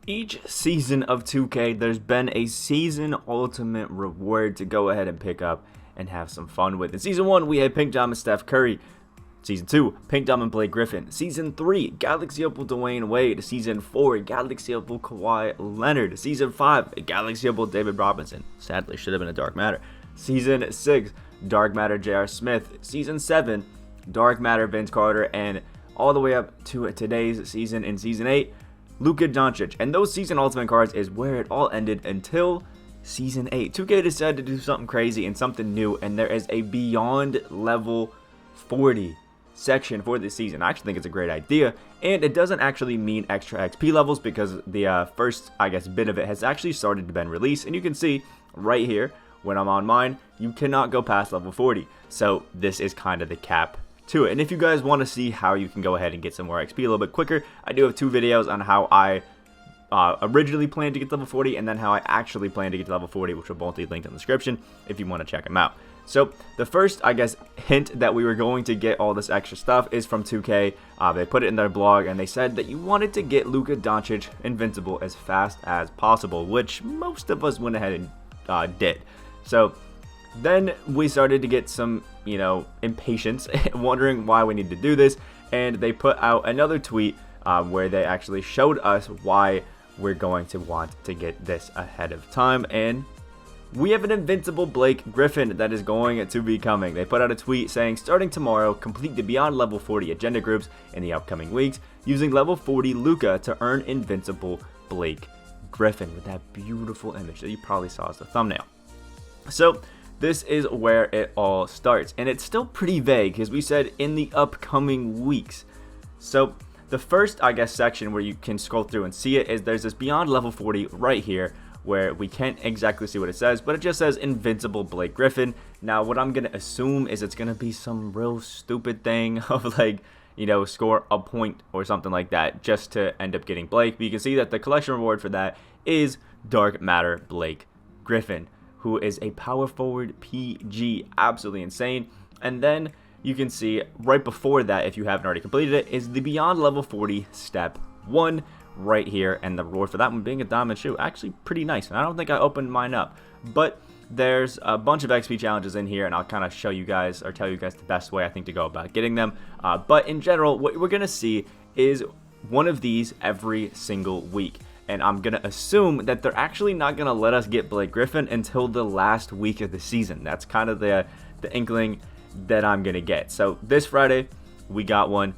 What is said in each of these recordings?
Each season of 2K, there's been a season ultimate reward to go ahead and pick up and have some fun with. In Season 1, we had Pink Diamond Steph Curry. Season 2, Pink Diamond Blake Griffin. Season 3, Galaxy Opal Dwayne Wade. Season 4, Galaxy Opal Kawhi Leonard. Season 5, Galaxy Opal David Robinson. Sadly, should have been a Dark Matter. Season 6, Dark Matter J.R. Smith. Season 7, Dark Matter Vince Carter. And all the way up to today's season in Season 8, LUKA DONCIC. And those season ultimate cards is where it all ended until Season 8. 2K decided to do something crazy and something new, and there is a beyond level 40 section for this season. I actually think it's a great idea, and it doesn't actually mean extra XP levels because the first, bit of it has actually started to been released, and you can see right here when I'm on mine, you cannot go past level 40. So this is kind of the cap to it. And if you guys want to see how you can go ahead and get some more XP a little bit quicker, I do have 2 videos on how I originally planned to get to level 40 and then how I actually plan to get to level 40, which will both be linked in the description if you want to check them out. So the first, hint that we were going to get all this extra stuff is from 2K. They put it in their blog, and they said that you wanted to get LUKA DONCIC Invincible as fast as possible, which most of us went ahead and did. So then we started to get some, impatience, wondering why we need to do this, and they put out another tweet where they actually showed us why we're going to want to get this ahead of time, and we have an Invincible Blake Griffin that is going to be coming. They put out a tweet saying, starting tomorrow, complete the Beyond Level 40 agenda groups in the upcoming weeks, using Level 40 LUKA to earn Invincible Blake Griffin, with that beautiful image that you probably saw as the thumbnail. So this is where it all starts, and it's still pretty vague because we said in the upcoming weeks. So the first, section where you can scroll through and see it is there's this Beyond Level 40 right here, where we can't exactly see what it says, but it just says Invincible Blake Griffin. Now, what I'm going to assume is it's going to be some real stupid thing of score a point or something like that just to end up getting Blake. But you can see that the collection reward for that is Dark Matter Blake Griffin, who is a power forward PG, absolutely insane. And then you can see right before that, if you haven't already completed it, is the Beyond Level 40 Step 1 right here, and the reward for that one being a diamond shoe. Actually pretty nice, and I don't think I opened mine up, but there's a bunch of XP challenges in here, and I'll kind of show you guys or tell you guys the best way I think to go about getting them. But in general, what we're gonna see is one of these every single week, and I'm gonna assume that they're actually not gonna let us get Blake Griffin until the last week of the season. That's kind of the inkling that I'm gonna get. So this Friday we got one.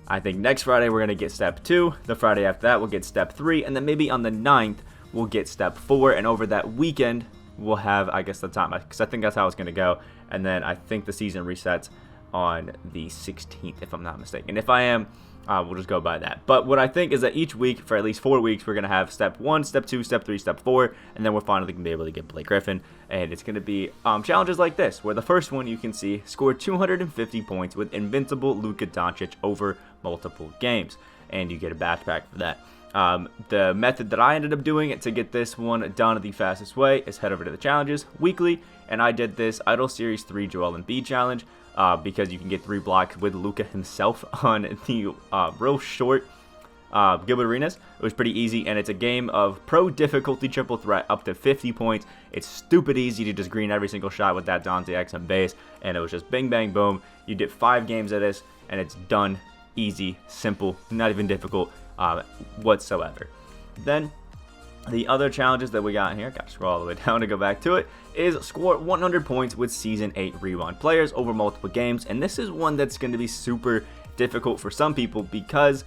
I think next Friday we're going to get Step 2, the Friday after that we'll get Step 3, and then maybe on the 9th we'll get Step 4, and over that weekend we'll have, the time, because I think that's how it's going to go, and then I think the season resets on the 16th, if I'm not mistaken. If I am, we'll just go by that. But what I think is that each week, for at least 4 weeks, we're going to have Step 1, Step 2, Step 3, Step 4, and then we're finally going to be able to get Blake Griffin, and it's going to be challenges like this, where the first one you can see, score 250 points with Invincible LUKA DONCIC over multiple games, and you get a backpack for that. The method that I ended up doing to get this one done the fastest way is head over to the challenges weekly, and I did this Idol Series 3 Joel Embiid challenge because you can get 3 blocks with LUKA himself on the real short Gilbert Arenas. It was pretty easy, and it's a game of pro difficulty triple threat up to 50 points. It's stupid easy to just green every single shot with that Dante X on base, and it was just bing bang boom. You did 5 games of this, and it's done. Easy, simple, not even difficult whatsoever. Then the other challenges that we got in here, gotta scroll all the way down to go back to it, is score 100 points with Season 8 Rewind players over multiple games, and this is one that's going to be super difficult for some people because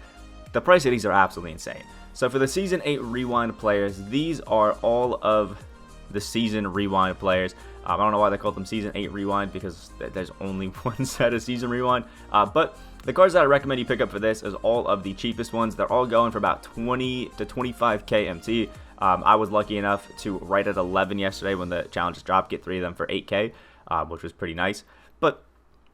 the price of these are absolutely insane. So for the Season 8 Rewind players, these are all of the Season Rewind players. I don't know why they call them Season 8 Rewind, because there's only one set of Season Rewind, but the cards that I recommend you pick up for this is all of the cheapest ones. They're all going for about 20 to 25k MT. I was lucky enough to right at 11 yesterday when the challenges dropped, get 3 of them for 8k, which was pretty nice. But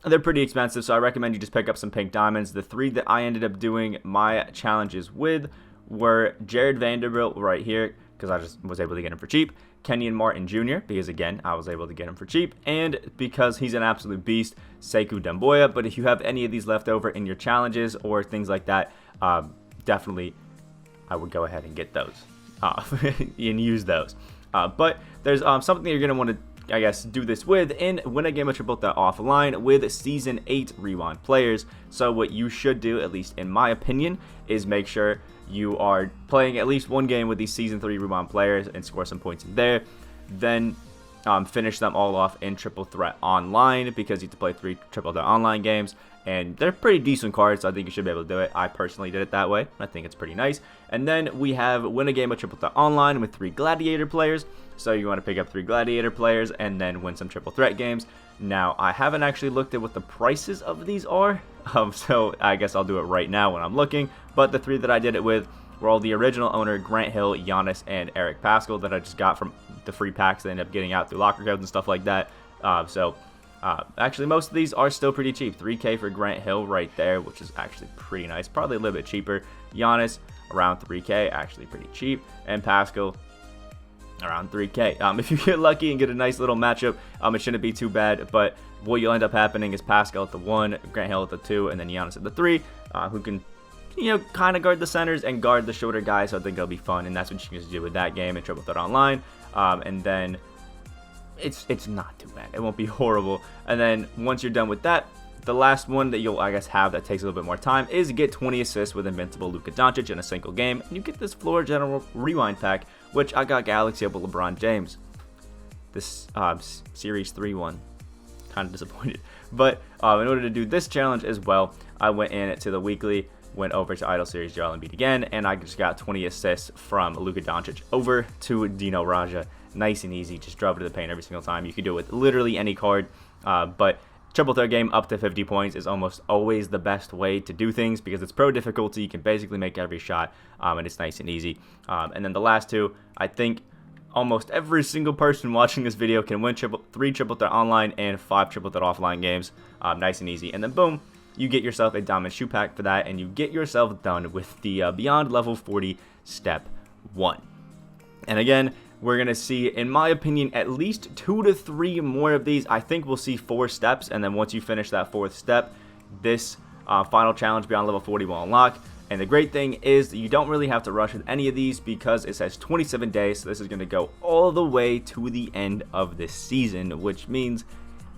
they're pretty expensive, so I recommend you just pick up some pink diamonds. The 3 that I ended up doing my challenges with were Jared Vanderbilt right here, because I just was able to get him for cheap. Kenyon Martin Jr., because again, I was able to get him for cheap, and because he's an absolute beast, Sekou Demboya. But if you have any of these left over in your challenges or things like that, definitely I would go ahead and get those and use those. But there's something you're going to want to, I guess, do this with and win a game of Triple Threat offline with Season 8 Rewind players. So what you should do, at least in my opinion, is make sure you are playing at least one game with these Season 3 Rewind players and score some points in there. Then finish them all off in Triple Threat Online, because you have to play 3 Triple Threat Online games, and they're pretty decent cards, so I think you should be able to do it. I personally did it that way. I think it's pretty nice. And then we have win a game of Triple Threat Online with 3 Gladiator players. So you want to pick up 3 Gladiator players and then win some Triple Threat games. Now, I haven't actually looked at what the prices of these are, so I guess I'll do it right now when I'm looking. But the 3 that I did it with were all the original owner, Grant Hill, Giannis, and Eric Pascal, that I just got from the free packs that ended up getting out through locker codes and stuff like that. Actually, most of these are still pretty cheap. 3K for Grant Hill right there, which is actually pretty nice. Probably a little bit cheaper. Giannis, around 3K, actually pretty cheap. And Pascal, around 3K. If you get lucky and get a nice little matchup, it shouldn't be too bad. But what you'll end up happening is Pascal at the 1, Grant Hill at the 2, and then Giannis at the 3, who can, kind of guard the centers and guard the shorter guys. So I think it'll be fun, and that's what you can do with that game in Triple Threat Online. And then it's not too bad. It won't be horrible. And then once you're done with that, the last one that you'll, I guess, have that takes a little bit more time is get 20 assists with Invincible LUKA DONCIC in a single game. And you get this Floor General Rewind pack, which I got Galaxy up with LeBron James. This Series 3 one. Kind of disappointed. But in order to do this challenge as well, I went in to the weekly, went over to Idol Series Joel Embiid again, and I just got 20 assists from LUKA DONCIC over to Dino Raja. Nice and easy, just drove to the paint every single time. You can do it with literally any card, but Triple Threat game up to 50 points is almost always the best way to do things, because it's pro difficulty. You can basically make every shot, and it's nice and easy. And then the last 2, I think almost every single person watching this video can win 3 Triple Threat Online and 5 Triple Threat Offline games, nice and easy. And then boom, you get yourself a Diamond Shoe Pack for that, and you get yourself done with the Beyond Level 40 Step 1. And again, we're going to see, in my opinion, at least 2 to 3 more of these. I think we'll see 4 steps, and then once you finish that 4th step, this final challenge Beyond Level 40 will unlock. And the great thing is that you don't really have to rush with any of these, because it says 27 days, so this is going to go all the way to the end of this season, which means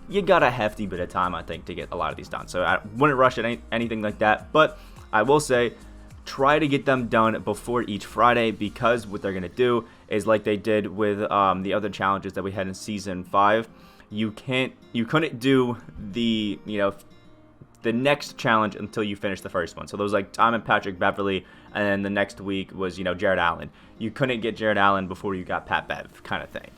you got a hefty bit of time, I think, to get a lot of these done. So I wouldn't rush at anything like that, but I will say, try to get them done before each Friday, because what they're going to do is, like they did with the other challenges that we had in Season 5, you couldn't do the, the next challenge until you finish the first one. So there was like Diamond Patrick Beverly, and then the next week was, Jared Allen. You couldn't get Jared Allen before you got Pat Bev, kind of thing.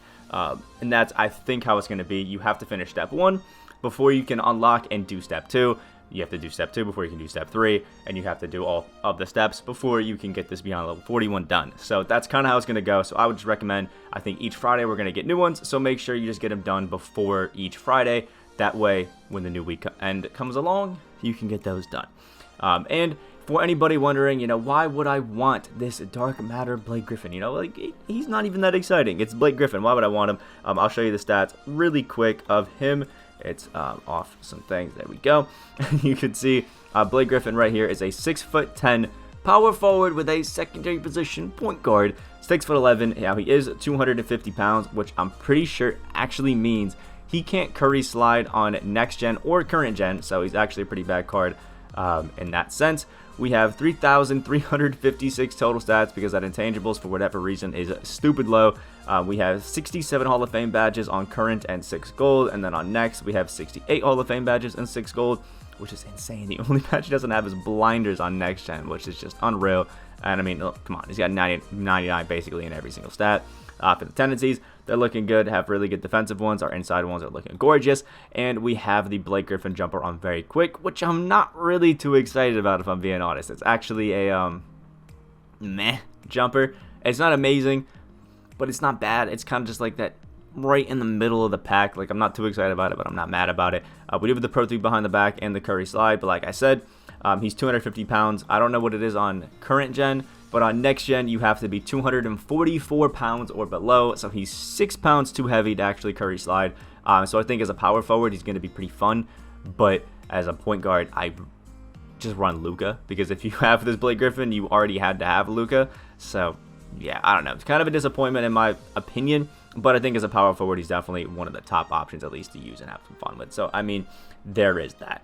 And that's, I think, how it's going to be. You have to finish Step 1 before you can unlock and do Step 2. You have to do Step 2 before you can do Step 3, and you have to do all of the steps before you can get this Beyond Level 41 done. So that's kind of how it's going to go. So I would just recommend, I think each Friday we're going to get new ones, so make sure you just get them done before each Friday. That way, when the new week end comes along, you can get those done. And for anybody wondering, why would I want this Dark Matter Blake Griffin? He's not even that exciting. It's Blake Griffin. Why would I want him? I'll show you the stats really quick of him. It's off some things. There we go. You can see Blake Griffin right here is a 6'10" power forward with a secondary position point guard, 6'11". Now he is 250 pounds, which I'm pretty sure actually means he can't Curry slide on next gen or current gen, so he's actually a pretty bad card in that sense. We have 3,356 total stats, because that intangibles, for whatever reason, is stupid low. We have 67 Hall of Fame badges on current and 6 gold, and then on next we have 68 Hall of Fame badges and 6 gold, which is insane. The only badge he doesn't have is blinders on next gen, which is just unreal. And I mean, look, come on, he's got 99 basically in every single stat. For the tendencies, they're looking good, have really good defensive ones. Our inside ones are looking gorgeous. And we have the Blake Griffin jumper on very quick, which I'm not really too excited about, if I'm being honest. It's actually a meh jumper. It's not amazing, but it's not bad. It's kind of just like that right in the middle of the pack. Like, I'm not too excited about it, but I'm not mad about it. We do have the Pro 3 behind the back and the Curry slide, but like I said, he's 250 pounds. I don't know what it is on current gen, but on next gen, you have to be 244 pounds or below. So he's 6 pounds too heavy to actually Curry slide. So I think as a power forward, he's going to be pretty fun. But as a point guard, I just run LUKA, because if you have this Blake Griffin, you already had to have LUKA. So yeah, I don't know. It's kind of a disappointment in my opinion, but I think as a power forward, he's definitely one of the top options at least to use and have some fun with. So I mean, there is that.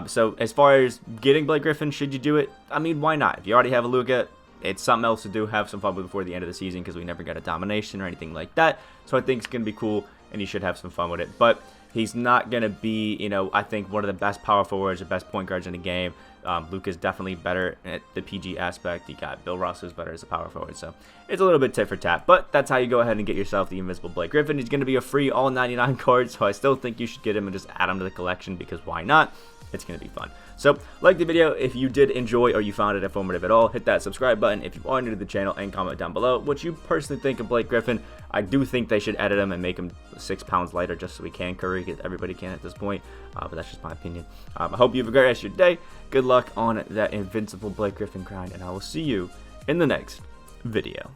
So as far as getting Blake Griffin, should you do it? I mean, why not? If you already have a LUKA, it's something else to do. Have some fun with before the end of the season, because we never got a domination or anything like that. So I think it's going to be cool, and you should have some fun with it. But he's not going to be, you know, I think one of the best power forwards or best point guards in the game. LUKA's definitely better at the PG aspect. You got Bill Russell's better as a power forward. So it's a little bit tit for tat. But that's how you go ahead and get yourself the Invincible Blake Griffin. He's going to be a free all 99 card. So I still think you should get him and just add him to the collection, because why not? It's going to be fun. So like the video if you did enjoy or you found it informative at all. Hit that subscribe button if you are new to the channel, and comment down below what you personally think of Blake Griffin. I do think they should edit him and make him 6 pounds lighter, just so we can Curry, because everybody can at this point. But that's just my opinion. I hope you have a great rest of your day. Good luck on that Invincible Blake Griffin grind, and I will see you in the next video.